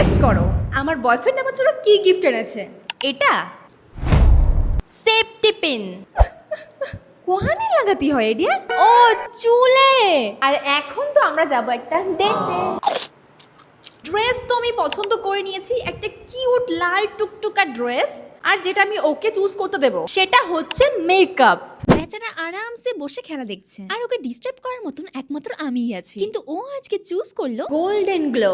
Guess করো আমার boyfriend আমার জন্য কি গিফট এনেছে। এটা সেফটি পিন। কোহানে লাগাতে হয় এডিয়া? ও চুলে। আর এখন তো আমরা যাব একটা ডেটে। ড্রেস তো আমি পছন্দ করে নিয়েছি, একটা কিউট লাল টুকটুকা ড্রেস। আর যেটা আমি ওকে চুজ করতে দেব সেটা হচ্ছে মেকআপ। বেচারা আরামসে বসে খেলা দেখছে আর ওকে ডিস্টার্ব করার মতন একমাত্র আমিই আছি, কিন্তু ও আজকে চুজ করলো গোল্ডেন গ্লো।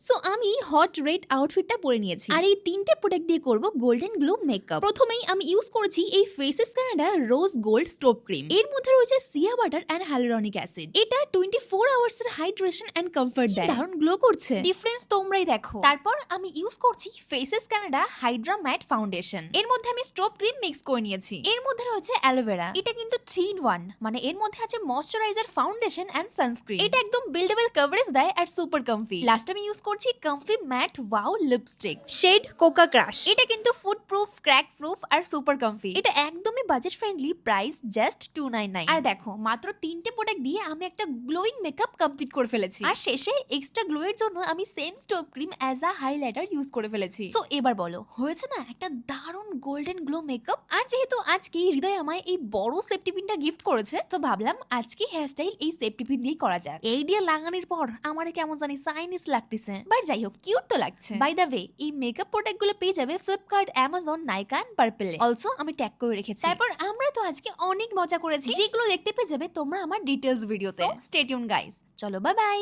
সো আমি হট রেড আউটফিটটা পরে নিয়েছি আর এই তিনটে প্রোডাক্ট দিয়ে করব গোল্ডেন গ্লো মেকআপ। প্রথমেই আমি ইউজ করেছি এই Faces Canada rose gold strobe cream. এর মধ্যে রয়েছে shea butter and hyaluronic acid. এটা 24 আওয়ার্স এর হাইড্রেশন এন্ড কমফর্ট দেয়। দারুণ গ্লো করছে, ডিফারেন্স তোমরাই দেখো। তারপর আমি ইউজ করছি Faces Canada hydra matte foundation. এর মধ্যে আমি স্টোভ ক্রিম মিক্স করে নিয়েছি। এর মধ্যে রয়েছে অ্যালোভেরা। এটা কিন্তু 3-in-1, মানে এর মধ্যে আছে ময়শ্চারাইজার, ফাউন্ডেশন এন্ড সানস্ক্রিন। এটা একদম বিল্ডেবল কভারেজ দেয় আর সুপার কমফি। লাস্ট আমি ইউজ করছি comfy matte wow lipstick shade coca crush. এটা কিন্তু ফুড প্রুফ, ক্র্যাক প্রুফ আর সুপার কমফি। এটা একদমই বাজেট ফ্রেন্ডলি, প্রাইস জাস্ট 299। আর দেখো মাত্র তিনটে প্রোডাক্ট দিয়ে আমি একটা গ্লোয়িং মেকআপ কমপ্লিট করে ফেলেছি। আর শেষে এক্সট্রা গ্লো এর জন্য আমি same stove cream as a highlighter use করে ফেলেছি। সো এবার বলো, হয়েছে না একটা দারুণ গোল্ডেন গ্লো মেকআপ? আর যেহেতু আজকে হৃদয় আমায় এই বড় সেফটি পিনটা গিফট করেছে, তো ভাবলাম আজকে হেয়ারস্টাইল এই সেফটি পিন দিয়ে করা যাক। এই দিয়ে লাগানোর পর আমার কেমন জানি সাইনিস লাগতেছে, বাট যাই হোক কিউট তো লাগছে। বাই দ্য ওয়ে, এই মেকআপ প্রোডাক্ট গুলো পেয়ে যাবে ফ্লিপকার্ট, অ্যামাজন, নাইকা এন্ড পার্পলে। অলসো আমি ট্যাগ করে রেখেছি। তারপর আমরা তো আজকে অনেক মজা করেছি, যেগুলো দেখতে পেয়ে যাবে তোমরা আমার ডিটেইলস ভিডিওতে। স্টে টিউন গাইস, চলো বাই বাই।